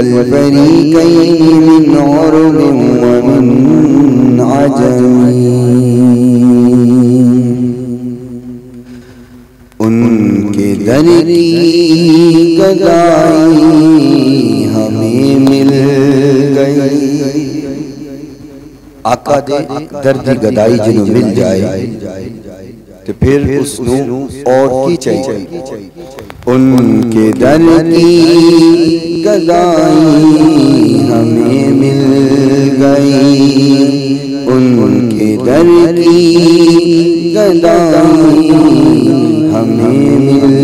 वल्फरीकैन मिन उर्बिन व मिन अजमी। उनके दर की गदाई हमें मिल गई। आका दे दर दी गदाई जिन्हों मिल जाए तो फिर उसनू और की चाहिए। उनके दर की गदाई हमें मिल गई। उनके दर की गदाई हमें मिल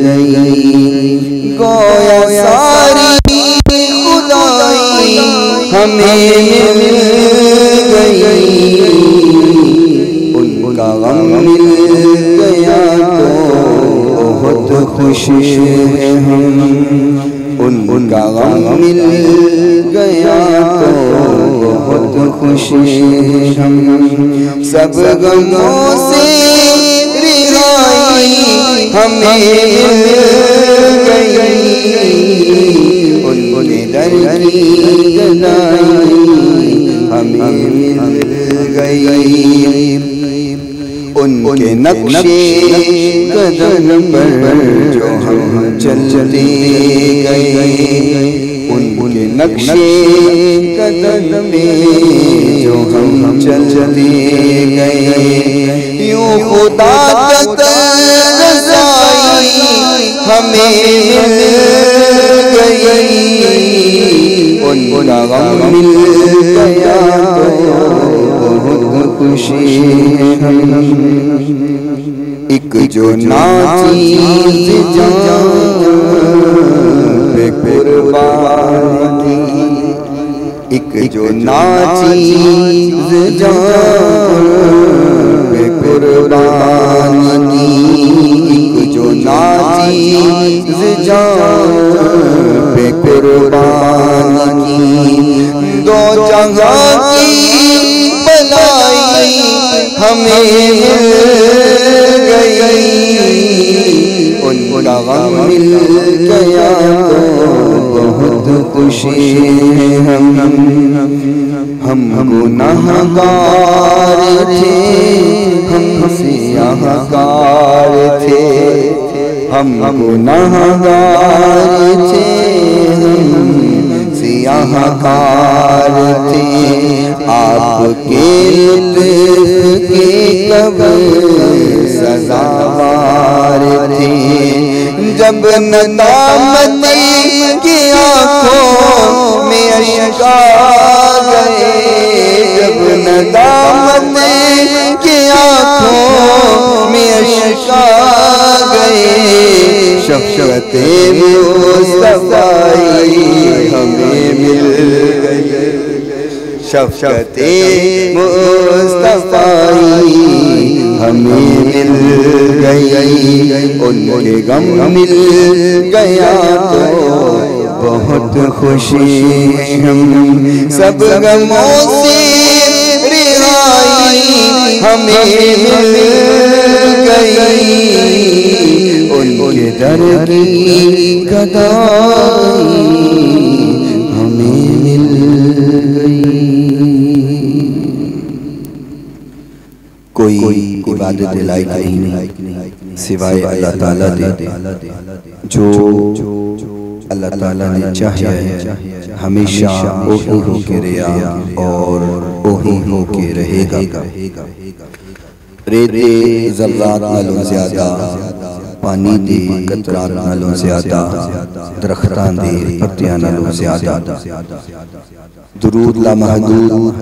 गई। गोया सारी खुदाई हमें मिल गई। उनका गम मिल गया तो बहुत खुश हैं हम। उनका गम मिल गया तो बहुत खुश हैं हम। सब गमों से रिहाई हमें मिल गई। उनके दर की गदाई हमें मिल गई। उनके नक्शे कदम पर जो हम चलते गए। उनके नक्शे कदम में जो हम चलते गए। यूं खुदा तक रज़ाई हमें मिल गई। उनका गम मिल गया तो बहुत खुशी है हम। एक जो नाचीज़ जान पे कुर्बान की। एक जो नाचीज़ जान पे कुर्बान की। एक जो नाचीज़ जान पे कुर्बान की। दो जहां की भलाई हमें मिल गई। उनका गम मिल गया तो बहुत खुशी है हम। गुनाहगार थे हम सियाहगार थे। हम गुनाहगार थे हम सियाहगार थे। आपके लुत्फ़ के कब सज़ावार थे। जब नदामत की आँखों में अश्क आ गए। जब नदामत की आँखों में अश्क आ गए। शफ़क़त-ए मुस्तफ़ाई हमें मिल गई। शफ़क़त-ए मुस्तफ़ाई हमें मिल गई। उनके गम मिल गया तो बहुत खुशी हम। सब गमों से रिहाई हमें मिल गई। उनके दर की गदाई हमें मिल गई। कोई इबादत लायक नहीं सिवाय अल्लाह ताला दे। जो अल्लाह ताला ने चाहा है हमेशा ओही होके रहा और ओही होके रहेगा। रेते ज़र्रात नालों ज़्यादा, पानी दे कतरात नालों ज़्यादा, दरख्तां दे पत्तियां नालों ज़्यादा। दुरूद लामहदूद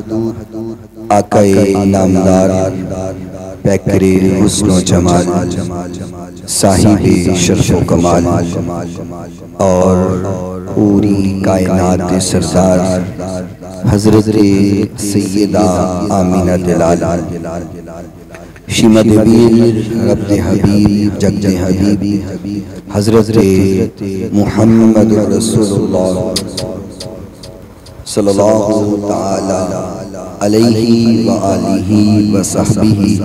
आकाए नामदार पैकरे हुस्न व जमाल साहिबे शर्फ़ व कमाल और पूरी कायनात के सरदार हज़रत सैयदा आमीना दिलाल शिमद बीर रब्द हबीब जगद हबीब हज़रत मुहम्मद रसूलुल्लाह सल्लल्लाहु तआला अलैहि व आलिहि व सहबिही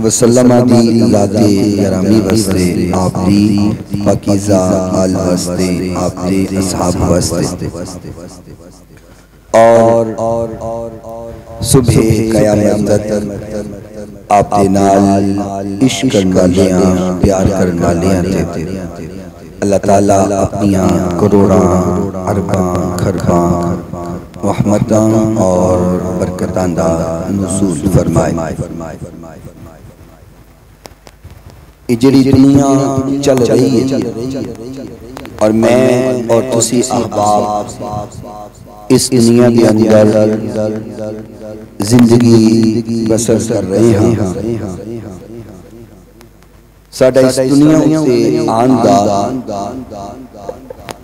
वसल्लम दी ज़ाते गरामी वस्ते आप दी पाकीज़ा आल वस्ते आप दी असहाब वस्ते और सुबह क़यामत तक आप दे नाल इश्क करन वालियां प्यार करन वालियां ते अल्लाह ताला अपनियां करोड़ां अरबां खरबां रहमतां और बरकतां दा नुज़ूल फरमाए। जिहड़ी दुनिया चल रही है और मैं और तुसी अहबाब इस दुनिया के अंदर जिंदगी बसर कर रहे हैं। साडा इस दुनिया से आन दा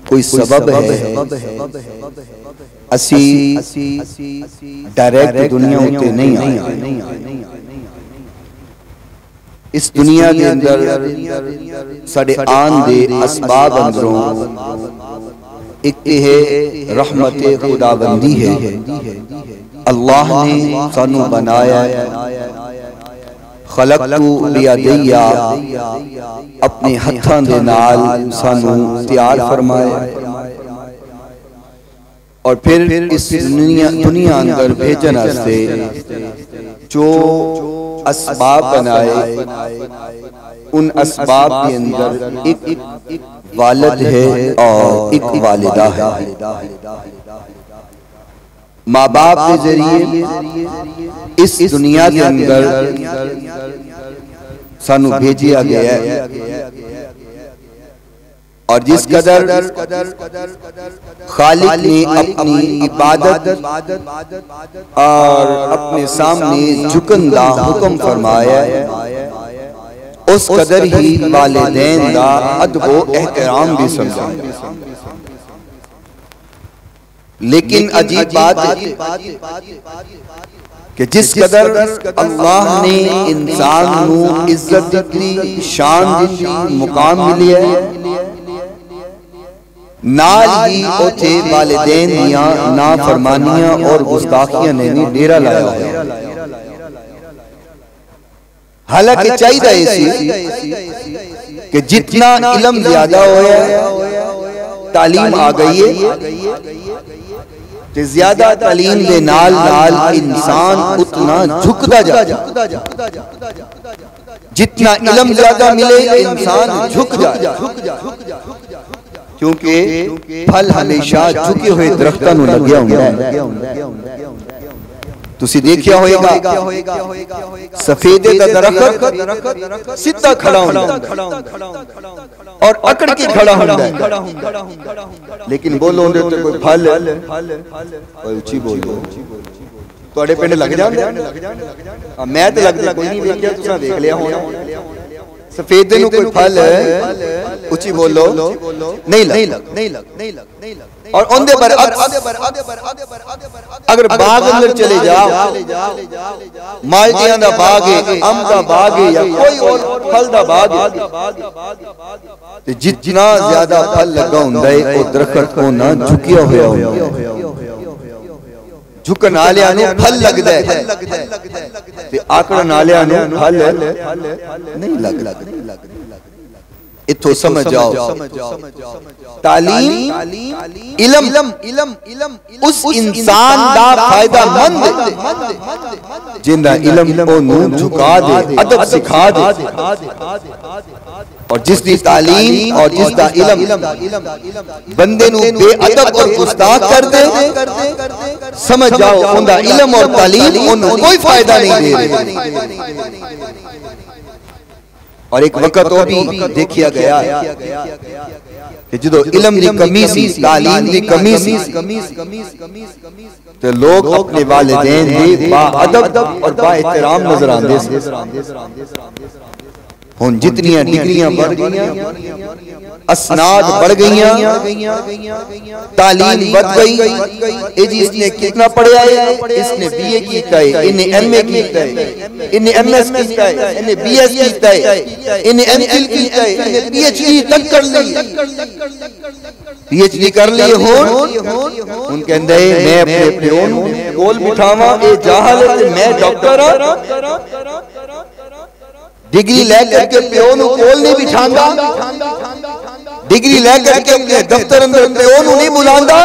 कोई सबब है। असी डायरेक्ट दुनिया उते नहीं आए। इस दुनिया के अंदर साडे आन दे असबाब अंदरों एक है रहमते खुदाबंदी है। अल्लाह ने सानू बनाया, खलक़तु बियदिया अपने हत्थां दे नाल सानू तैयार फरमाया और फिर इस दुनिया अंदर भेजन वास्ते जो असबाब बनाए, उन असबाब के अंदर एक वालिद है और एक वालिदा है। माँ बाप के जरिए इस दुनिया के अंदर सानू भेजिया गया है और जिस कदर खालिक ने अपनी इबादत और अपने सामने झुकन दा हुक्म फरमाया, उस कदर ही वालिदैन दा अदब व एहतराम भी समझा। लेकिन अजीब बात कि जिस कदर अल्लाह ने इंसान नू इज्जत दी, शान दी, मुकाम मिले नाल ही उथे वालिदैन दियां नाफरमानियां और गुस्ताखियां ने भी डेरा लाया हुआ। हालांकि चाहिए कि जितना इल्म ज्यादा होया, तालीम आ गई है, कि ज्यादा तालीम दे नाल नाल इंसान उतना झुकता जा। जितना इल्म ज्यादा मिले इंसान झुक जा, क्योंकि फल हमेशा झुके हुए दरख्तां नूं लग्या हुंदा है। तुसी देखिया होएगा सफेदे दा दरख्त सीधा खड़ा हुंदा और अकड़ के खड़ा हुंदा है, लेकिन बोलो उहदे ते कोई फल कोई उची बोलो तुहाडे पिंड लग जांदा। मैं ते लगदा कोई नहीं वेखिया, तुसां देख लिया होना। सफेदे नूं कोई फल उची बोलो नहीं लग। और उनके अगर बाग अंदर चले जाओ, मालटियां दा बाग है, अम्ब दा बाग है या कोई और फल दा बाग है, ते जितना ज्यादा फल लगा हुंदा है वो दरख्त को ना झुकिया होया हुंदा। झुकन वालियां नूं फल लगदा है ते आकड़न वालियां नूं फल नहीं लगदा। इतो समझ जाओ, तालीम इल्म उस इंसान दा फायदामंद जिंदा इल्म ओनू झुका दे, अदब सिखा दे। और जिसकी तालीम और जिसका इल्म बंदे नू बेअदब और गुस्ताख कर दे, समझ जाओ उनका इल्म और तालीम ओनू कोई फायदा नहीं दे रही। और एक वक्त वो भी देखिया गया कि जो इल्म दी कमी सी, तालीम दी कमी सी, तो लोग अपने वालिदैन दे बाअदब और बाएहतराम नजर आंदे सी। हुन जितनियां डिग्रियां बढ़ गईयां, असनाद बढ़ गईयां, तालीम बढ़ गई। ए जी इसने कितना पढ़ा है, इसने बीए कीता है, इन्हें एमए कीता है, इन्हें एमएस कीता है, इन्हें बीएस कीता है, इन्हें एमफिल कीता है, इन्हें पीएचडी तक कर ली, पीएचडी कर ली। हुन कहंदे मैं अपने प्योन कोल बिठावा, ए जाहल है मैं डॉक्टर हां। डिग्री लेकर के प्यो नूं कोल नहीं बिठांदा, डिग्री लेकर के अपने दफ्तर अंदर प्यो नूं नहीं बुलांदा,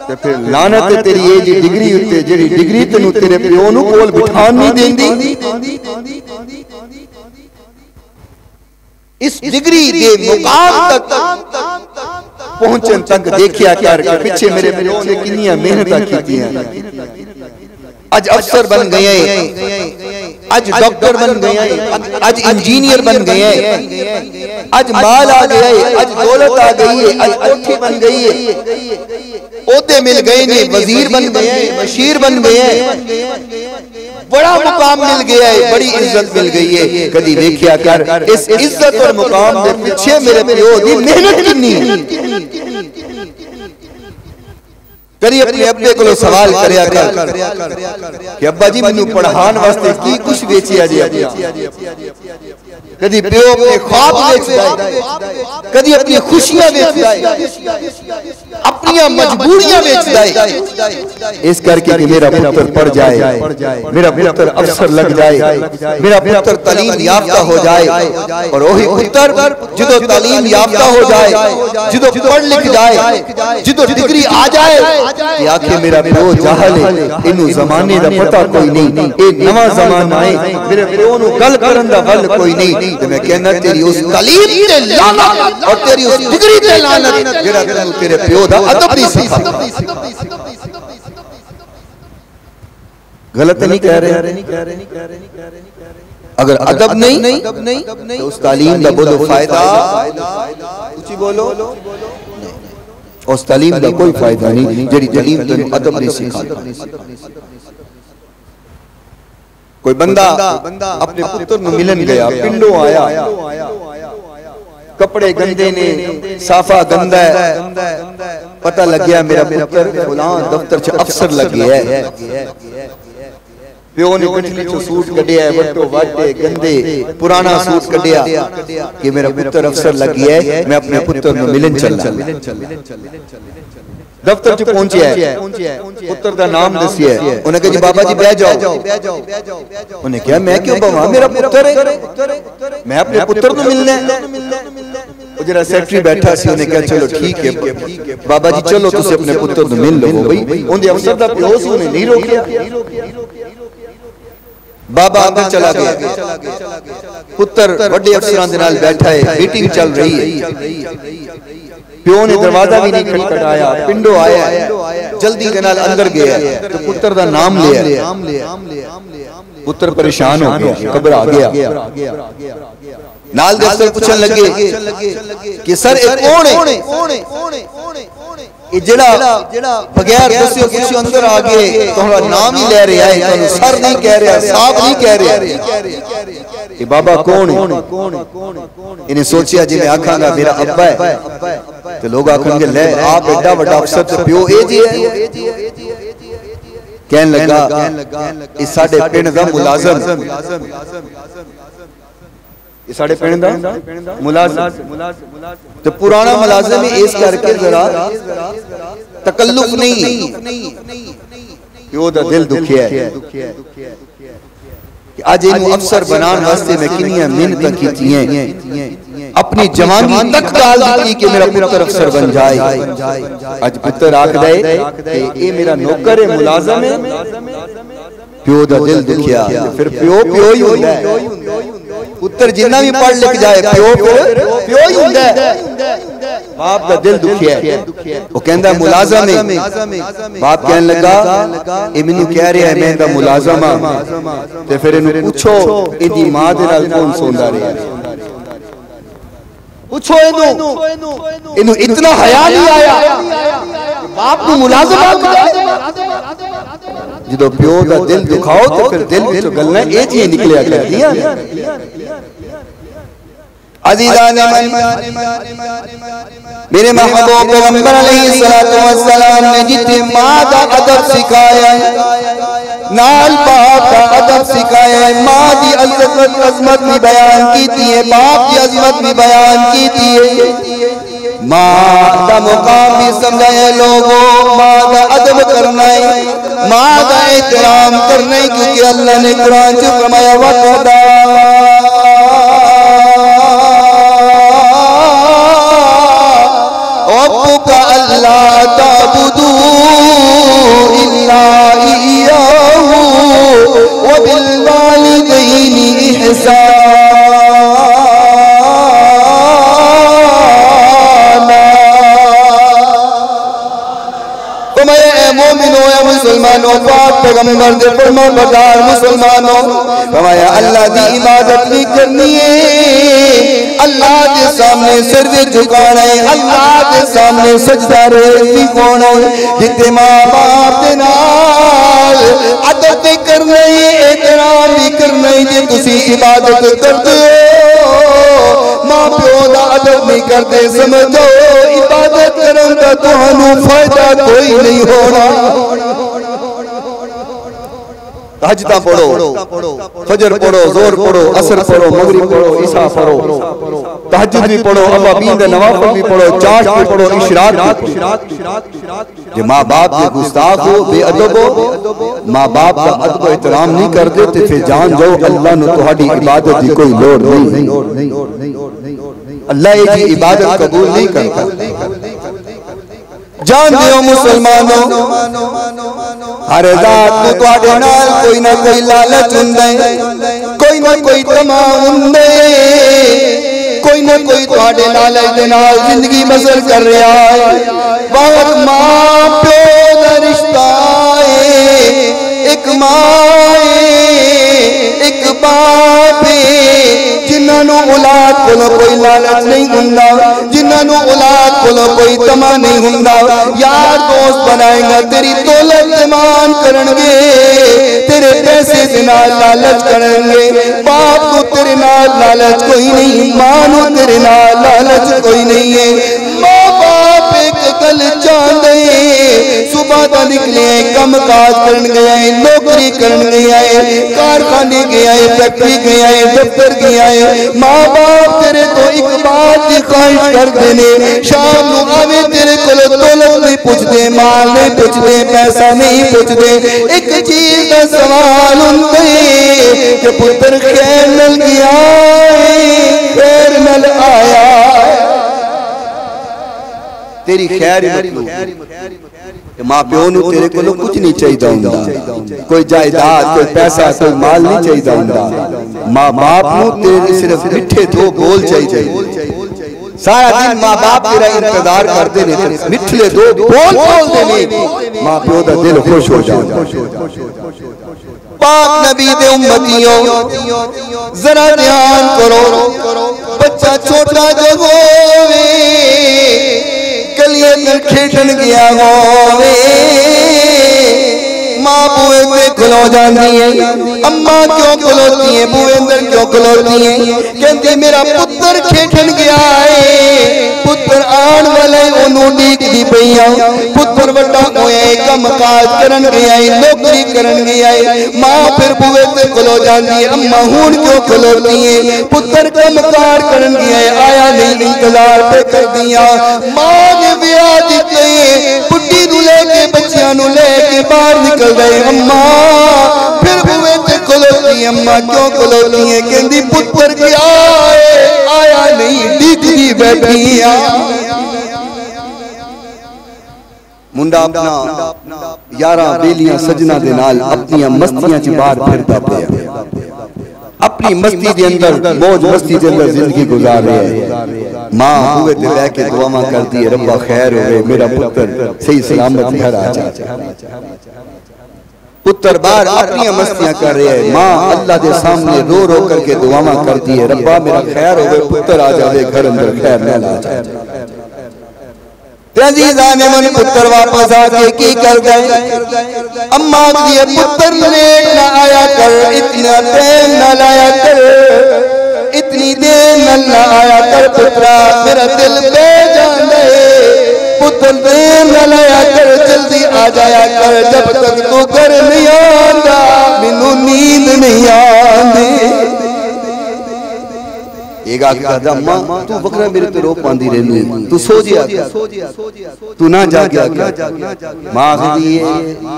ते फिर लानत है तेरी ये जी डिग्री उत्ते जेड़ी डिग्री तेनू तेरे प्यो नूं कोल बिठान नहीं देंदी। इस डिग्री दे मुकाम तक पहुंचन तक देखिया कर पीछे मेरे प्यो ने कितनी मेहनत की। आज अफसर बन गए, आज डॉक्टर बन गए, आज इंजीनियर बन गए, आज माल आ गया है, आज दौलत आ गई है, आज कोठी बन गई है, ओहदे मिल गए ने, वजीर बन गए, बशीर बन गए, बड़ा मुकाम मिल गया है, बड़ी इज्जत मिल गई है। कभी देखिया कर इस इज्जत और मुकाम के पीछे मेरे प्यो दी मेहनत कितनी है। कभी अपने अब्बे को सवाल करया कर कि अब्बा जी मैनू पढ़ाने वास्ते की कुछ बेचिया जी। कभी प्यो अपने ख्वाब बेचदा है, कभी अपनी खुशियां बेचदा है, अपनी मजबूरियां बेचदा है, इस करके कि मेरा पुत्र पढ़ जाए, मेरा पुत्र अफसर लग जाए, मेरा पुत्र तालीम याफ्ता हो जाए। और वही पुत्र जिदो तालीम याफ्ता हो जाए, जिदो पढ़ लिख जाए, जिदो डिग्री आ जाए, कि आखिर मेरा प्यो जाहल है, इनू जमाने दा पता कोई नहीं, ए नवा जमाना है, मेरे प्यो नू गल करन दा बल कोई नहीं। ते मैं कहना तेरी उस तालीम ते लानत और तेरी उस डिग्री ते लानत जेड़ा तू तेरे प्यो दा अदब नहीं सिखा। गलत नहीं कह रहे, अगर अदब नहीं तो उस तालीम दा बोलो फायदा, ऊंची बोलो, उस तालीम का कोई फायदा नहीं जेड़ी तालीम तेन अदब नहीं सिखाती। कोई बंदा अपने पुत्र नूं मिलन गया, पिंडों आया, कपड़े गंदे ने, साफा गंदा है, पता लग गया मेरा पुत्र फलां दफ्तर च अफसर लग गया है। प्यो ने गठली चो सूट कढ़िया, वट्टो वाटे गंदे पुराना सूट कढ़िया कि मेरा पुत्र अफसर लग गया है, मैं अपने पुत्र नूं मिलन चलना। दफ्तर च पहुंचिया है, पुत्र दा नाम दसिया, उन्हें कहा जी बाबा जी बह जाओ। उन्हें कहा मैं क्यों बवा, मेरा पुत्र है, मैं अपने पुत्र नूं मिलना है। जरा सेक्रेटरी बैठा सी, उन्हें कहा चलो ठीक है बाबा जी चलो तुसीं अपने पुत्र नूं मिल लो भाई। उन्हें अफसर दा प्यो सी, उन्हें नहीं रोकिया। बाबा अंदर चला गया, पुत्र बड़े अफसरां दे नाल बैठा है, मीटिंग चल रही है। प्यो ने दरवाजा भी नहीं खटखटाया, पिंडो आया, जल्दी दे नाल अंदर गया तो पुत्र दा नाम लिया। पुत्र परेशान हो गया, घबरा गया, नाल दे अफसर पूछन लगे कि सर ए कौन है, ये जेड़ा बगैर दस्यो पुछे अंदर आ गए तोहरा नाम ही ले रहा है, तन्नू सर नहीं कह रहा, साहब नहीं कह रहा, ये बाबा कौन है। इन्हें सोचिया जी मैं आखांगा मेरा अब्बा है तो लोग आखेंगे ले आप एडा बड़ा अफसर ते प्यो ए जी है। कहन लगा इस साडे पिंड दा मुलाजम, ये साडे पिंड दा मुलाजम तो पुराना मुलाजम है, इस करके जरा तकल्लुफ नहीं, प्यो दा दिल दुखिया है कि आज इनू अफसर बनाने वास्ते मैं कितनी मेहनत कीती हैं, अपनी जवानी तक डाल दी कि मेरा पुत्र अफसर बन जाए। आज पुत्र आख दे कि ये मेरा नौकर है, मुलाजम है, प्यो दा दिल दुखिया। फिर प्यो प्यो ही होता है, पुत्र जिन्ना भी पढ़ लिख जाए प्यो प्यो ही होता है। बाप दा दिल दुखिया है, वो कहंदा मुलाजम है, बाप कहन लगा ये मैनू कह रहा है मैं दा मुलाजम हां, ते फिर इनू पूछो इदी मां दे नाल कौन सोंदा रहा, पूछो इनू इतना हया नहीं आया बाप नू मुलाजम आखदा। जो प्यो दा दिल दुखाओ तो फिर दिल विच गल्लां ए जी निकलिया करदियां। अज़ीज़ान मेरे महबूब पैगंबर अलैहिस्सलातु वस्सलाम ने जिथे मां दा अदब सिखाया, नाल बाप दा अदब सिखाया, मां दी अजमत भी बयान की है, बाप की अजमत भी बयान की है, मां दा मुकाम भी समझाया। लोगों मां दा अदब करना है, मां दा एहतराम करना है, क्योंकि अल्लाह ने कुरान च फरमाया वक़दा अल्ला ताबुदू इल्ला इय्याहु व बिल वालिदैनि इहसाना। मोमिनो या मुसलमानों, पाक पैगंबर दे फरमाबरदार मुसलमानों, फरमाया अल्लाह दी इबादत नहीं करनी है, अल्लाह के सामने सिर भी झुकाना है, अल्लाह के सामने सजदा रेज़ी होना है, जिते मां बाप दे नाल अदब भी करना है, एहतराम भी करना है। जे तुसी इबादत करते हो मां प्यो दा अदब नहीं करते, समझो इबादत करन दा तुहानू फायदा कोई नहीं होना। तहज्जुद पढ़ो, फजर पढ़ो, जोर पढ़ो, असर पढ़ो, मगरिब पढ़ो, इशा पढ़ो, तहज्जुद भी पढ़ो, अवाबीन दे नवाफिल भी पढ़ो, चाश भी पढ़ो, इशराक भी पढ़ो। जे माँ बाप के गुस्ताख हो, बेअदब हो, माँ बाप का अदब एहतराम नहीं करते तो फिर जान जाओ अल्लाह ने तुम्हारी इबादत की कोई लोड़ नहीं। अल्लाह की इबादत कबूल नहीं करता। जान दियो मुसलमानों, हर रात को तुहाडे नाल कोई ना कोई लालच हुंदा है, कोई ना कोई तमा हुंदा है, कोई ना कोई तुहाडे लालच दे नाल जिंदगी बसर कर रहा है। बहुत मां प्यो दा रिश्ता है, एक मां है, एक बाप है, जिन्होंने औलाद को कोई लालच नहीं हुंदा, जिन्होंने औलाद को कोई तमा नहीं हुंदा। यार दोस्त बनाएगा, तेरी दौलत मान करनगे, तेरे पैसे के नाल लालच करेंगे। बाप को तेरे नाल लालच कोई नहीं, मां को तेरे नाल लालच कोई नहीं है। मां बाप एक गल चाहते, सुबह का निकले कम काज करन गया है, नौकरी करन गया है, कारखाने गया है, फैक्ट्री गया है, दफ्तर गया है। माँ बाप तेरे तो एक बात की ख्वाहिश करते ने, शाम को आवे तेरे को दौलत नहीं पूछते, माल नहीं पूछते, पैसा नहीं पूछते, एक चीज का सवाल होंगे कि पुत्र खैर नल गया खैर नल आया, तेरी खैर मां प्यो नूं तेरे को कुछ नहीं चाहिए हुंदा, कोई जायदाद, कोई पैसा, कोई माल नहीं चाहिए हुंदा। मां बाप नूं तेरे सिर्फ मिठे दो बोल चाहिए। सारा दिन मां बाप तेरा इंतजार करते ने, मिठले दो बोल बोलते ने, मां प्यो दा दिल खुश हो जाता। पाक नबी दे उम्मतियों जरा ध्यान करो, बच्चा छोटा जो होवे गलियां में खेडन गया होवे, मां बुए पे खलो जाती है, अम्मा क्यों खलोती है, बुए अंदर क्यों खलोती है, कहती मेरा पुत्र खेडन गया है, पुत्र आन वाले ओनू डीकदी पईया, पुत्र वड्डा होया है, कम काज करन गया है, नौकरी करन गया है। मां फिर बुए पे खलो जाती है, अम्मा हुण क्यों खलोती है, पुत्र कम कार करन गया है, आया नहीं, इंतजार पे कर दिया। मां ने ब्याह दिते, बुड्ढी नू लेके बच्चियां नू लेके बाहर निकल गए, अम्मा फिर बुए ते खलोती, अम्मा क्यों खलोती है, कहती पुत्र गया है, आया नहीं, डीकदी बैठी आ। मुंडा अपना यारा बेलियां सजना दे नाल अपनी मस्तियां च बाहर फिरदा पिया, अपनी मस्ती दे अंदर मौज मस्ती दे अंदर जिंदगी गुजार रहा है। मां बुए ते लेके दुआवां करती है, रब्बा खैर होवे, मेरा पुत्र सही सलामत घर आ जाए। पुत्र बाहर अपनी मस्तियां कर रहे हैं, मां अल्लाह के सामने रो रो करके दुआवां करती है, रब्बा मेरा खैर होवे, पुत्र आ जाए, घर अंदर खैर न आ जाए। ने मन पुत्र वापस आके की कर गए, अम्मा दिए पुत्र लेट ना आया कर, इतना देर न लाया कर, इतनी देर न आया कर पुत्रा, मेरा दिल बेजान है, पुत्र देर न लाया कर, जल्दी आ जाया कर, जब तक तू घर नहीं आंदा मैनू नींद नहीं आंदी। एक आके कहता अम्मा तू बकरा मेरे ते रो पांदी रहनी, तू सो जिया, तू ना जागया कर। मां कहती है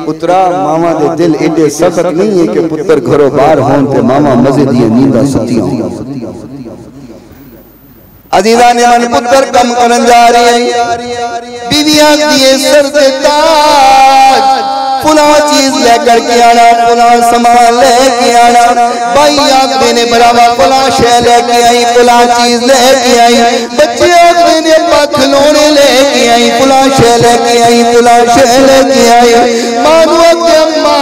पुत्रा मामा दे दिल एडे सख्त नहीं है कि पुत्र घरों बाहर होन ते मामा मजे दी नींदा सुतियां। अजीजा ने मन पुत्र कम करन जा रही है, बीवियां दिए सर से ताज, पुला चीज लेकर के आना, पुला सामान लेके आना। भाई आखते ने बराबर पुला शह लेके आई, पुला चीज लेके आई। बच्चे आखते ने खिलौने लेके आई, पुला शह लेके आई, पुला शह लेके आई। मानो अम्मा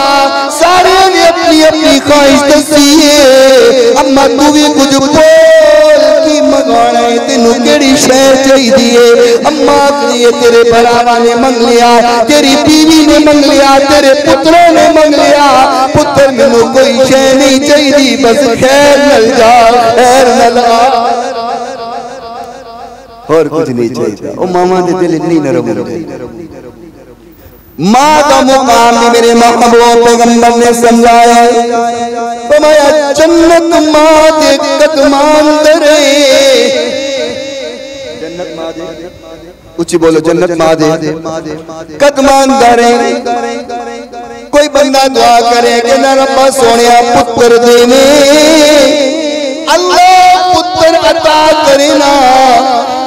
सारे ने अपनी अपनी ख्वाहिश दसी है, अम्मा तू भी कुछ बोल की मंगाना है, तेनू केड़ी शह चाहिए? अम्मा आखती है तेरे भरावा ने मंग लिया, तेरी बीवी ने मंग लिया, तेरे पुत्रों ने मंग लिया। पुत्र मैनू कोई शह नहीं चाहिए, बस खैर नल जा, खैर नल आ, और कुछ नहीं चाहिए। ओ मामा दे दिल इतनी नरम होते, माँ का मुकाम भी मेरे महबूब पैगंबर ने समझाया। फरमाया जन्नत माँ दे कदमान दरे, जन्नत माँ दे, ऊंची बोलो, जन्नत माँ दे कदमान दरे। कोई बंदा दुआ करे कि ना रब्बा सोनिया पुत्र देने, अल्लाह पुत्र अता करे ना।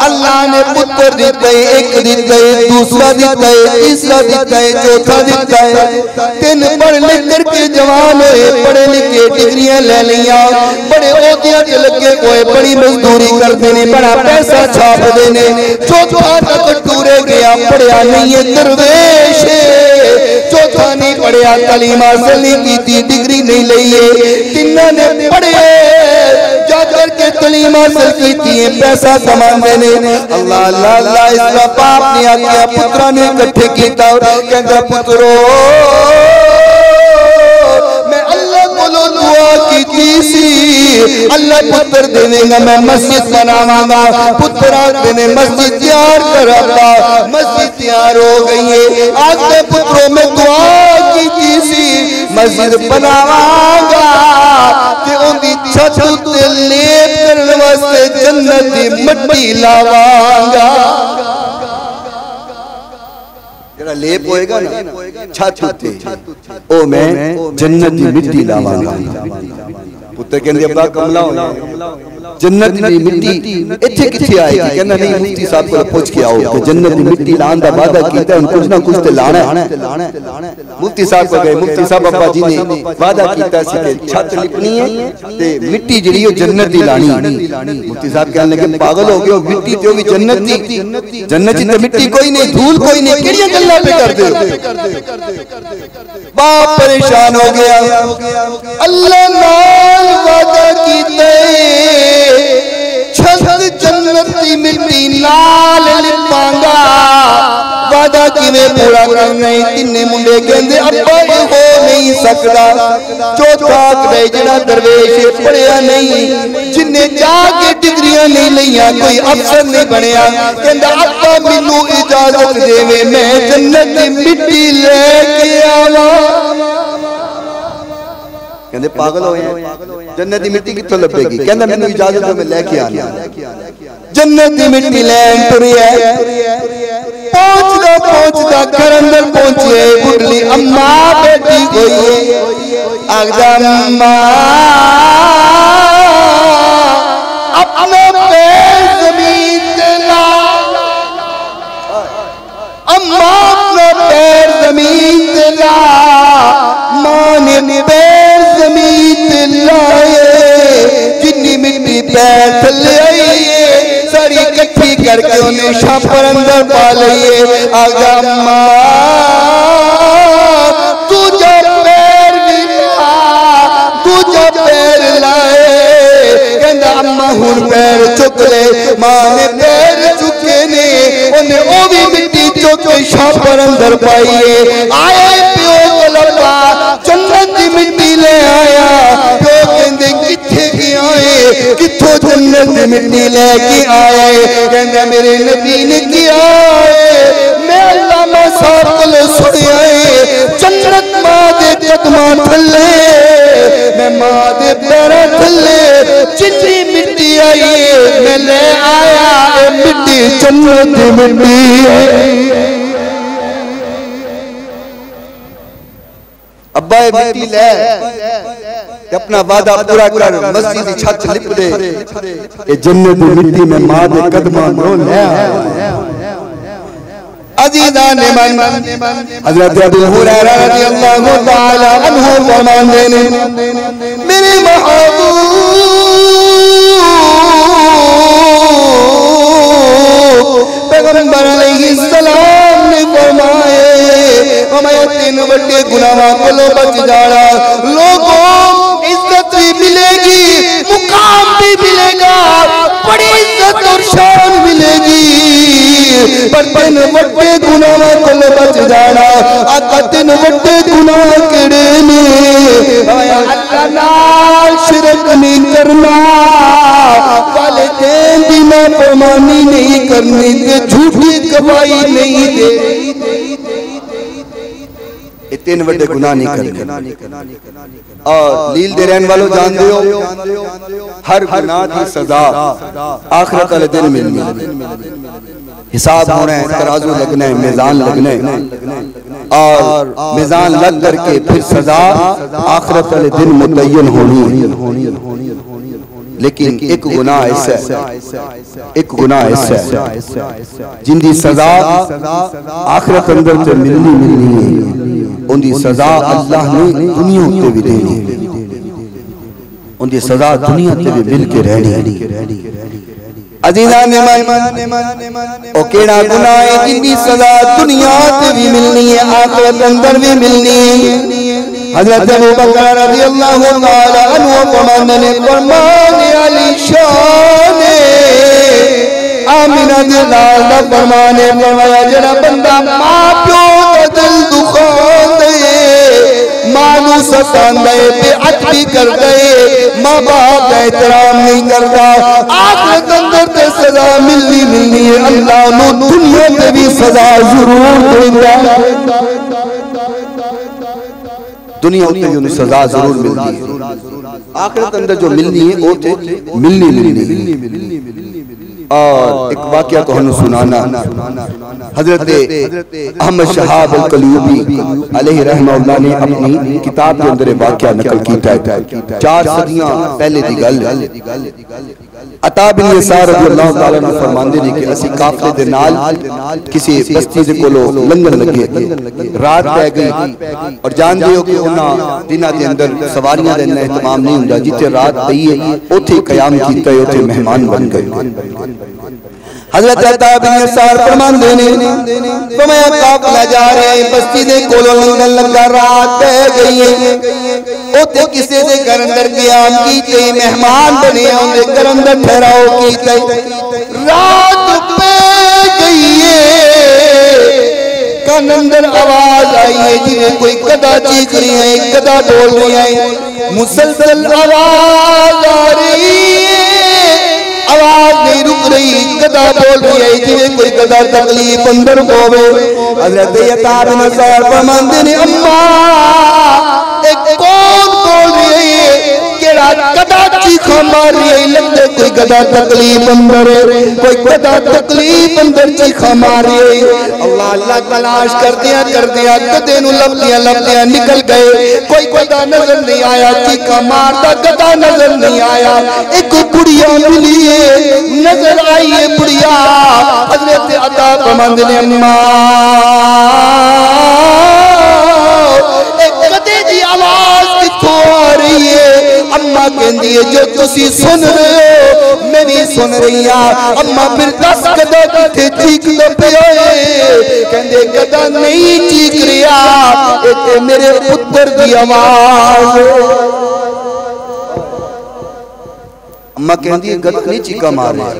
अल्लाह ने पुत्र दिता है, एक दिता है, दूसरा दिता है, तीसरा दिता है, चौथा दिता है। तीन पढ़ लिख करके जवान हुए, पढ़े लिखे डिग्रियां ले लिया, बड़े ओहदियां च लगे हुए, बड़ी मजदूरी करते ने, बड़ा पैसा छापते ने। चौथा तक टूरे गया, पढ़िया नहीं है, दरवेश चौथा नहीं पढ़िया, तालीम हासिल नहीं की, डिग्री नहीं ली है। तिन्ना ने पढ़े जाकर के तालीम हासिल की है, पैसा कमाते ने। अल्लाह अल्लाह अल्लाह, इसका बाप ने आज्ञा पुत्रा ने इकट्ठे किया, कहता पुत्रो मैं अल्लाह को दुआ की सी, अल्लाह पुत्र देगा, मैं मस्जिद बनावांगा। पुत्र आखते ने मस्जिद तैयार कराता, मस्जिद तैयार हो गई है। आखते पुत्रों में दुआ की सी, मस्जिद बनावांगा ते उनकी छत उत्ते लेप करने वास्ते जन्नत दी मिट्टी लावांगा। जरा लेप होएगा ना छत उत्ते, ओ मैं जन्नत दी मिट्टी लावांगा। पुत्र कहंदे अब्बा कमला हो, जन्नत दी मिट्टी इत्थे किथे आएगी? कहना नहीं, मुफ्ती साहब को पूछ के आओ कि जन्नत दी मिट्टी लाने दा वादा कीता है, कुछ ना कुछ ते लाना है। मुफ्ती साहब को गए, मुफ्ती साहब अब्बा जी ने वादा कीता सी कि छत लिपनी है ते मिट्टी जिहड़ी ओ जन्नत दी लानी। मुफ्ती साहब कहने लगे पागल हो गए, मिट्टी ते ओ भी जन्नत दी, जन्नत दी ते मिट्टी कोई नहीं, धूल कोई नहीं, केड़ियां गल्लां पे करदे हो? बाप परेशान हो गया। अल्लाह नाल वादा कीता छत जन्नत दी मिट्टी नाल लिपांगा, वादा किवें पूरा करना है? तिन्ने मुंडे कहंदे अब्बा ये हो नहीं सकदा। चौथा आखदे जेड़ा दरवेश पढ़िया नहीं, जिन्ने जाके डिग्रियां नहीं लिया, कोई अफसर नहीं बनया, कहंदा अब्बा मैनू इजाजत देवे, मैं जन्नत दी मिट्टी लेके आवा। कहंदे पागल होए, जन्नत दी मिट्टी कित्थों लभेगी? कहंदा मैनू इजाजत दो, मैं लेके आना। जन्नत दी मिट्टी लैन तुरिया, पहुंचदा पहुंचदा घर अंदर पहुंचे, बुढ़ली अम्मा बैठी हुई है। आखदा अम्मा अपने पैर जमीन ते ला, अम्मा अपना पैर जमीन ते ला। मां ने पैर जमीन ते लाए, जिन्नी मिट्टी पैर थल्ले आई है सारी इकट्ठी करके उन्हें छापर अंदर पा लिए। आगा अम्मा तुझा पैर भी ला, तुझा पैर लाए। कहंदा अम्मा हुण पैर चुक ले। मां ने पैर चुके ने, उन्हें ओ भी मिट्टी चुक के छापर अंदर पाइए। आए प्यो को लब्बा जन्नत दी मिट्टी ले आया। प्यो कहंदे किथे गया है, किथों जन्नत दी मिट्टी लेके आए? कहंदा मेरे नबी ने किया है, मैं अल्लामा साहब को सुनिया है, जन्नत मां दे कदमां थल्ले, मैं मां दे पैरां थल्ले जितनी मिट्टी आई है मैं ले आया। ए मिट्टी जन्नत दी मिट्टी है। अब्बा मिट्टी ले, अपना वादा पूरा कर, मस्जिद की छत लिप दे, ये जन्नत की मिट्टी में मां दे कदमां नो ले अजीज़ान मन। हज़रत अबू हुरैरा रज़ियल्लाहु तआला अन्हु फरमाते हैं मेरे महबूब पैगंबर अलैहिस्सलाम ने फरमाए हमें 3 बड़े गुनाहों को बच जाना, लोगों इज्जत भी मिलेगी, मुकाम भी मिलेगा, बड़ी इज्जत और शान मिलेगी, पर 3 बड़े गुनाहों को बच जाना। आका 3 बड़े गुनाह केड़े ने? अल्लाह नाल शिरक नहीं करना, वालिदैन दी नाफरमानी नहीं करनी, ते झूठी गवाही नहीं दे। ये 3 बड़े गुनाह नहीं करने। और लील दे रहने वालों जान दो, हर गुनाह की सजा आखिरत वाले दिन मिलनी, हिसाब होना है, तराजू लगना है, मीज़ान लगना है, और मीज़ान लग करके फिर सजा आखिरत वाले दिन मुतय्यन होनी है। लेकिन एक गुनाह ऐसा है, एक गुनाह ऐसा है जिंदी सजा आखिरत अंदर से मिलनी है, उनकी सजा अल्लाह ने दुनिया उत्ते भी देनी, उनकी सजा दुनिया ते भी मिल के रहनी। अजीज़ान मन ओ केड़ा गुनाह है जिंदी सजा दुनिया ते भी मिलनी है, आखिरत अंदर भी मिलनी है। हज़रत अबू बकर रज़ियल्लाहु तआला अन्हु फरमाने फरमाने अली शान आमिना दे लाल दा फरमाने फरमाया जड़ा बंदा मां प्यो दा दिल दुखांदे, मां नू सतांदे, बेअदबी करदे, मां बाप दा एहतराम नहीं करदा, आखिरत अंदर ते सजा मिलनी है। अल्लाह नू दुनिया ते भी सजा जरूर देंदा, दुनिया उत्ते भी उन्हें सजा जरूर मिलती है, आखिरत अंदर जो मिलनी है वो तो मिलनी। और एक वाकया तो हम सुनाना, हजरत अहमद शहाब अल-कलयूबी अलैहि रहमतुल्लाह ने अपनी किताब के अंदर वाकया नकल किया है। 4 सदियां पहले की गल है। अता बिन यसार रज़ियल्लाहु तआला ने फरमांदे ने कि असि काफले दे नाल किसी बस्ती दे कोलो लंघन लगे, रात पै गई, और जानदे हो कि उन्हां दिनां दे अंदर सवारियां दा इन्ना एहतमाम नहीं हुंदा, जिथे रात पई है उथे कयाम कीता है, उथे मेहमान बन गए। हज़रत अता बिन यसार फरमांदे ने मैं काफला जा रहे बस्ती दे कोलो लंघन लगा, रात पै गई है, ओते किसी दे घर अंदर क़याम कीते, मेहमान बने उनके घर अंदर ठहराओ कीते, रात पै गई है, कान अंदर आवाज आई है जिन्हें कोई गधा चीख रही है, गधा बोल रही है, मुसलसल आवाज आ रही है, आवाज नहीं रुक रही, गधा बोल रही है जिन्हें कोई गधा तकलीफ अंदर होवे। हज़रत अता बिन यसार फरमांदे ने अम्मा एक कौन बोल रही है, केड़ा गधा चीखा मार रही है, लगदे कोई गधा तकलीफ अंदर, कोई गधा तकलीफ अंदर चीखा मार रही है। अल्लाह अल्लाह तलाश करदियां करदियां गधे नूं लभदियां निकल गए, कोई गधा नजर नहीं आया, चीखा मारदा गधा नजर नहीं आया। एक बुढ़िया मिली है, नजर आई है बुढ़िया। हज़रत अता फरमांदे ने अम्मा एक गधे दी आवाज कित्थों आ रही है? अम्मा कहंदी है जो तुसी सुन रहे हो मैं भी सुन रही हां। अम्मा फिर 10 गधा किथे चीखदा पिया है? कहंदे गधा नहीं चीख रिया, ये मेरे पुत्र दी आवाज। अम्मा कहती है गधा नहीं चीखा मार रहा है,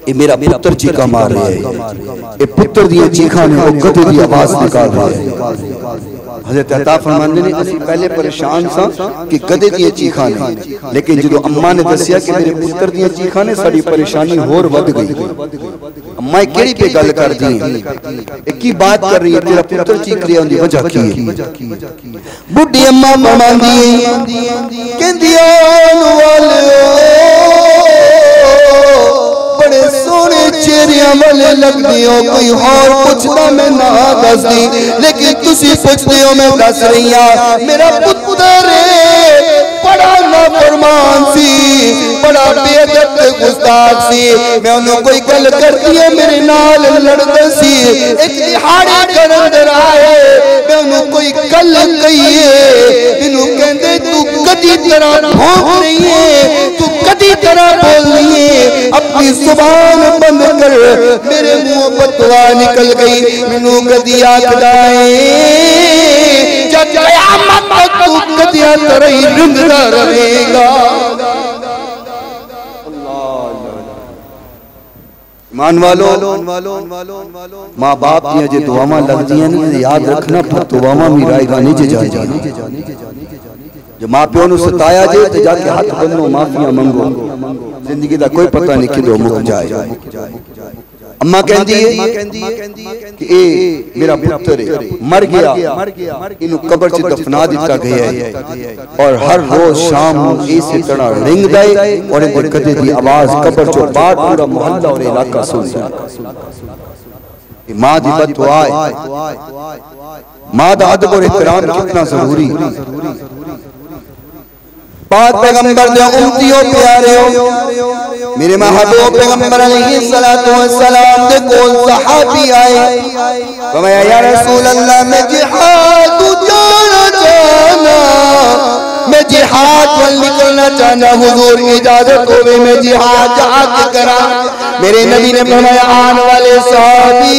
ये मेरा पुत्र चीखा मार रहा है, ये पुत्र दी चीखा ने वो गधे की आवाज निकाल रहा है। हज़रत अता फरमांदे ने असि पहले परेशान सा कि गधे दी चीखा ने, लेकिन जो अम्मा ने दसिया कि मेरे पुत्र दी चीखा ने साडी परेशानी होर वध गई। अम्मा केड़ी पे गल कर दी, एक ही बात कर रही है, तेरा पुत्र चीख रहा है, उनकी वजह की है? बुढ़ी अम्मा फरमांदी कहंदी बड़े सोने चेहरिया वाले लगती हो, कोई और पूछता मैं ना दसदी, लेकिन तुसी पूछते हो मैं दस रही हां। मेरा पुत्र बड़ा बेअदब ते गुस्ताख सी, मैं उन्होंने कोई गल कर दी है मेरे नाल लड़दा सी, एक दिहाड़ी कर अंदर आए मैं उन्होंने कोई गल कही है, मैनू कहंदे तू कदी तरह भौंक नहीं है, तू कदी तरह बोल नहीं है, अपनी जुबान बंद कर, मेरे मुंह बतवा निकल गई, मैनू कदी आखदा जब क़यामत तक तू कदिया तरह ही रिंगदा रहेगा। मान वालो माँ बाप दियां जे दुआवां लगदियां ने याद रखना, पर दुआवां भी रायगा नहीं जे जाए, जो माँ प्यो नूं सताया जे ते जाके हाथ बन्नो माफिया मंगो, जिंदगी दा कोई पता नहीं किदों मुक जाए। अम्मा कहती है कि ए मेरा पुत्र मर गया, इनू कब्र च दफना दिता गया है, और हर रोज शाम इसी तरह रिंगदा है और इनके कदे दी आवाज कब्र चो बाहर पूरा मोहल्ला और इलाका सुनदा है। मां दी बददुआ है, मां दा अदब और एहतराम कितना जरूरी। पाक पैगंबर दे उम्मतियों प्यारेओ, मेरे महबूब पैगंबर अलैहिस्सलातु वस्सलाम दे कोल सहाबी आए, फरमाया या रसूल अल्लाह मैं जिहाद जाना चाहना, मैं जिहाद पर निकलना चाहना, हुजूर इजाजत होवे मैं जिहाद जाके करा। मेरे नबी ने फरमाया आने वाले सहाबी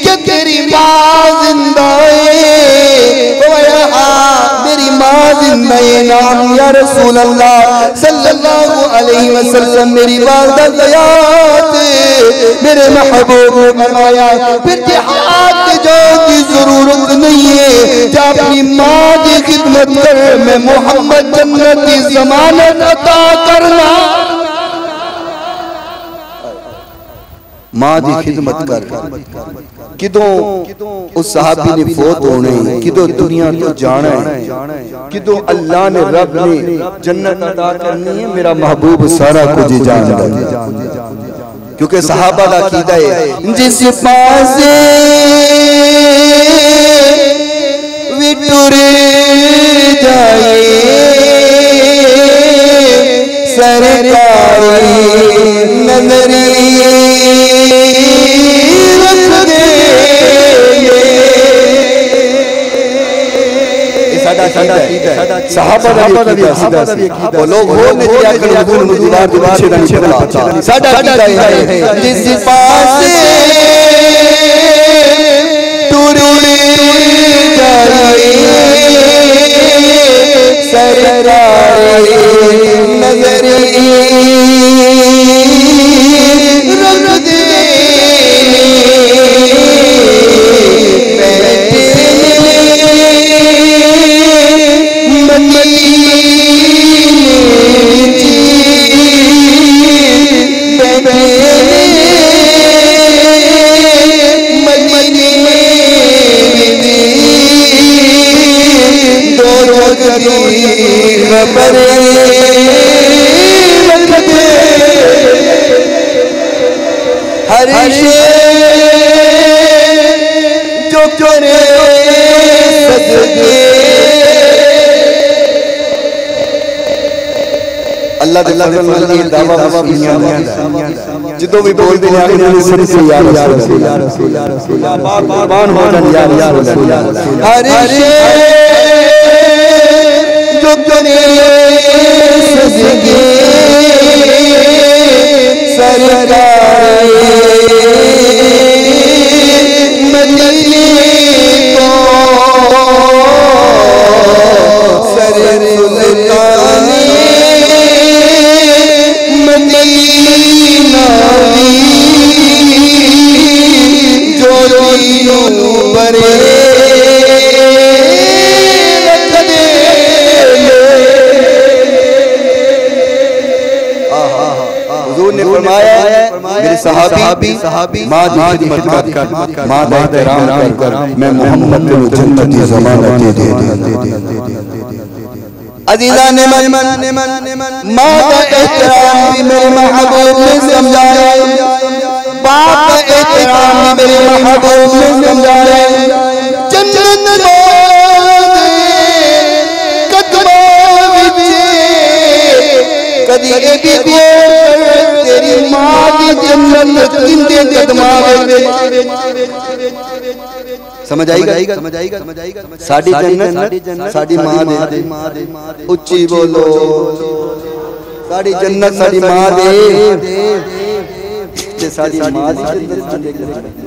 क्या तेरी मां जिंदा है? मेरी माँ जिंदा है। नाम या रसूल अल्लाह सल्लल्लाहु अलैहि वसल्लम मेरी वालिदा हयात, मेरे महबूब ने फरमाया फिर जिहाद की जरूरत नहीं है, जब अपनी माँ की खिदमत कर, मैं मोहम्मद जन्नत की जमानत अता करना। माँ की खिदमत कर, किदों उस सहाबी ने फोत होने, किदों दुनिया तो जाना है, किदों अल्लाह ने रब ने जन्नत अता करनी है, मेरा महबूब सारा कुछ जानता है। क्योंकि सहाबा दा अकीदा है जिस पासे विटुरे जाए सरकारी नजरी साहबा दा अकीदा वो लोग हो ने दिया कर हुजूर मुदीदार दी पीछे नहीं चलता, साडा अकीदा है जिस पासे टुरी जाए सरकारी नजरी रख दे हर जो करे अल्लाह दे दावा जिदों भी बोल दे यार सर से यार कुर्बान हो जान यार हर जो करे सजगे सरकारी मदीने को सर सुल्तानी मदीना जो बरे ने फरमाया मेरे सहाबी माँ की खिदमत कर, माँ का एहतराम कर, मैं मोहम्मद को जन्नत की ज़मानत दे अज़ीज़ा ने माँ का एहतराम भी मेरे महबूब ने समझाया, बाप का एहतराम भी मेरे महबूब ने समझाया। जन्नत कदी ए भी तेरी मां दी जन्नत किंदे कदमां विच समझ आएगा साडी जन्नत साडी मां दे उच्ची बोलो साडी जन्नत साडी मां दे ते साडी मां दी जन्नत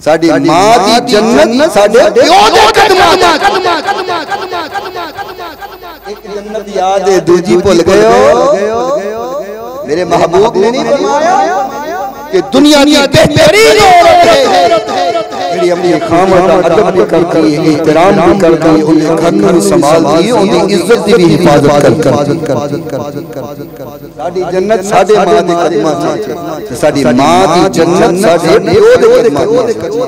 साडी मां दी जन्नत साडे प्यो दे कदमां एक जन्नत याद है दूजी भूल गए हो मेरे महबूब ने नहीं फरमाया कि दुनिया की बेहतरीन औरत है जेड़ी अपनी खामद अदब भी करती है एहतराम भी करती है उनके घर में संभालती है उनकी इज्जत की भी हिफाजत करती साडी जन्नत साडे मां दे कदमां च साडी मां दी जन्नत साडे प्यो दे कदमां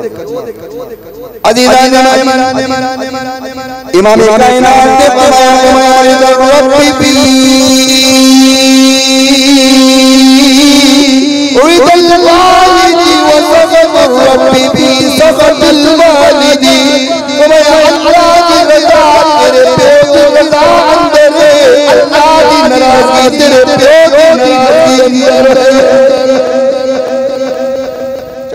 अज़ीज़ान इमाम कायनात ने फरमाया रब्बी उइदल वालिदी व सगत रब्बी बी सगतल वालिदी मैं अल्लाह की रज़ा तेरे प्यो की रज़ा अंदर है अल्लाह की नाराज़गी तेरे प्यो की नाराज़गी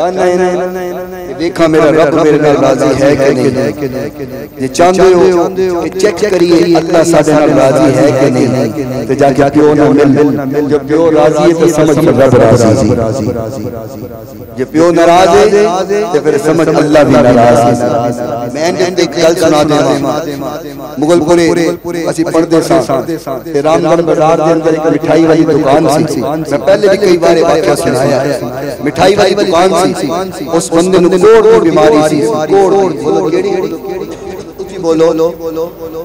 अंदर नहीं देखा मेरा रब मेरे नाल राजी है कि नहीं ये चाहते हो कि चेक करिए अल्लाह साडे नाल राजी है कि नहीं ते जाके प्यो ना मिल जब प्यो राजी है तो समझ रब राजी जे प्यो नाराज है तो फिर समझ अल्लाह भी नाराज है मैं एक गल सुना देवां मुगलपुरे असि पढ़दे सा ते रामगढ़ बाजार दे अंदर एक मिठाई वाली दुकान सी मैं पहले भी कई बार वाकया सुनाया है मिठाई वाली दुकान सी उस बंदे नु कोड़ की बीमारी सी कोड़ बोलो केड़ी ऊंची बोलो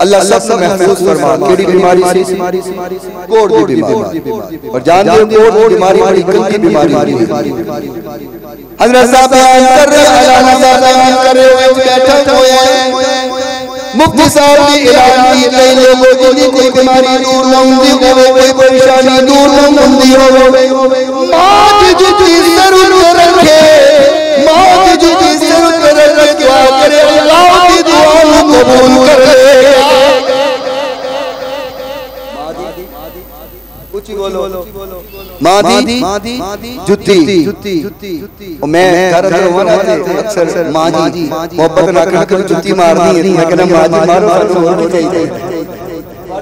अल्लाह सब महफूज फरमा केड़ी बीमारी सी कोड़ की बीमारी और जान दो कोड़ की बीमारी बड़ी गंदी बीमारी हजरत साहब बयान कर रहे अल्लाह बयान कर रहे बैठा हुए मुफ्ती साहब ने ऐलान किया कई लोगों की कोई बीमारी दूर न होंदी होवे कोई परेशानी दूर न होंदी होवे मां जी जरूर रखे मां जी जरूर रखे दुआ करे अल्लाह की दुआ को कबूल करे कुछ बोलो मां दी जुत्ती और मैं घर अंदर होना अक्सर मां जी मोहब्बत ना करके जुत्ती मारनी है मैं कहना मां जी मारो सानू होर की चाहिए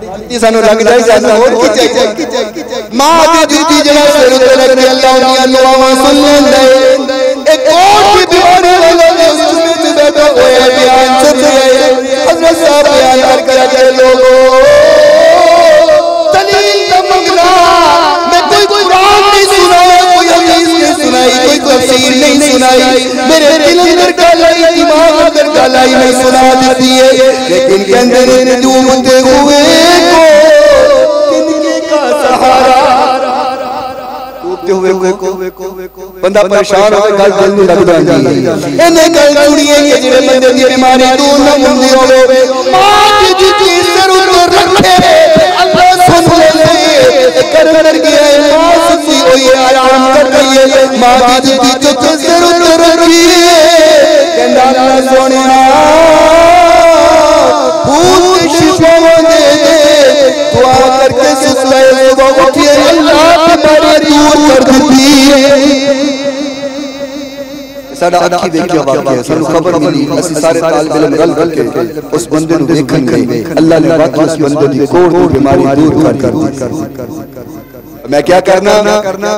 जुत्ती सानू लग जाए सानू होर की चाहिए मां दी जुत्ती जरा सिर ते रख के अल्लाह दी दुआवां सुन लेंदा एक और की बीमारी वाला उसमें बैठा हुआ बयान सुन रहे हजरत साहब बयान करके लोगों दलील का मंगना मैं कोई कुरान नहीं सुनाया कोई हदीस नहीं सुनाई कोई तफसीर नहीं सुनाई मेरे दिल अंदर गलाई दिमाग अंदर गलाई में सुना देती है लेकिन कहते ने डूबते हुए को किनके का सहारा डूबते हुए को बंदा परेशान हो गल दिल नहीं लगदा जी इन्हें गल सुनिए कि जेड़े बंदे दी बीमारी दूर न होंदी होवे मां जी जरूर रखे अल्लाह सुन ले कर गया मां सुनी होई आराम कर रही है मां जी जरूर रखिए कहंदा अल्लाह सोनिया भूत शिफा दे दुआ करके सुस्ताए वो उठिए अल्लाह बीमारी दूर कर देती है साडा अखी देखिया वाकया सानू खबर मिली असि सारे तालिब इल्म रल के उस बंदे नु देखन गए अल्लाह ने वाकई उस बंदे दी कोड़ दी बीमारी दूर कर दी मैं क्या करना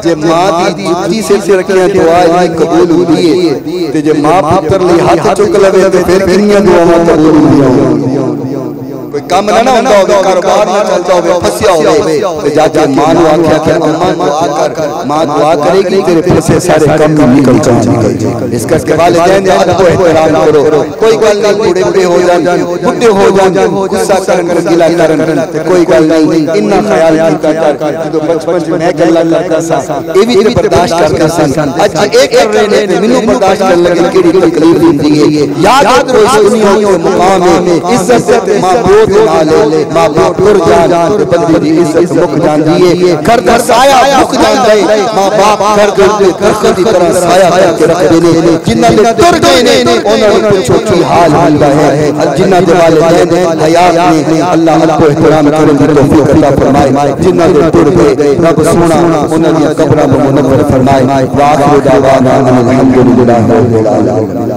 जे मां दी जुत्ती से रखिया दुआ ही कबूल हुंदी है ते जे मां पुत्र ले हाथ चुक लवे ते फिर किन्नियां दुआवां कबूल हुंदियां कोई काम ना होंदा होवे कारोबार ना चलता होवे फसिया होवे ते जाके मां नु आख्या कि अम्मा दुआ कर मां दुआ करेगी तेरे फसे सारे काम निकल जाएंगे इसका के वालिदैन ने अदब और एहतराम करो कोई गल नहीं बूढ़े हो जान बुढ़े हो जान गुस्सा करन गिला करन ते कोई गल नहीं इन्ना ख्याल कीता कर जो बचपन में मैं गल्ला करता सा ए भी ते बर्दाश्त करता सा आज एक कर रहे ने ते मेनू बर्दाश्त करन लगे केड़ी तकलीफ हुंदी है याद रखो इस दुनिया के मुकाम में इज्जत मां दे नाले मां बाप टुर जान ते बंदे दी इज्जत मुक जांदी है। घर दा साया मुक जांदा है, मां बाप घर दे उत्ते दरख्त दी तरह साया करके रखदे ने। जिन्हां दे टुर गए ने उन्हां नूं पुछो की हाल हुंदा है। जिन्हां दे वालिदैन हयात ने अल्लाह अल्लाह एहतराम करन दी तौफीक अता फरमाए। जिन्हां दे टुर गए रब सोना उन्हां दी कब्रां नूं मुनव्वर फरमाए। वा आखिर दावाना अनिल हम्दुलिल्लाहि रब्बिल आलमीन।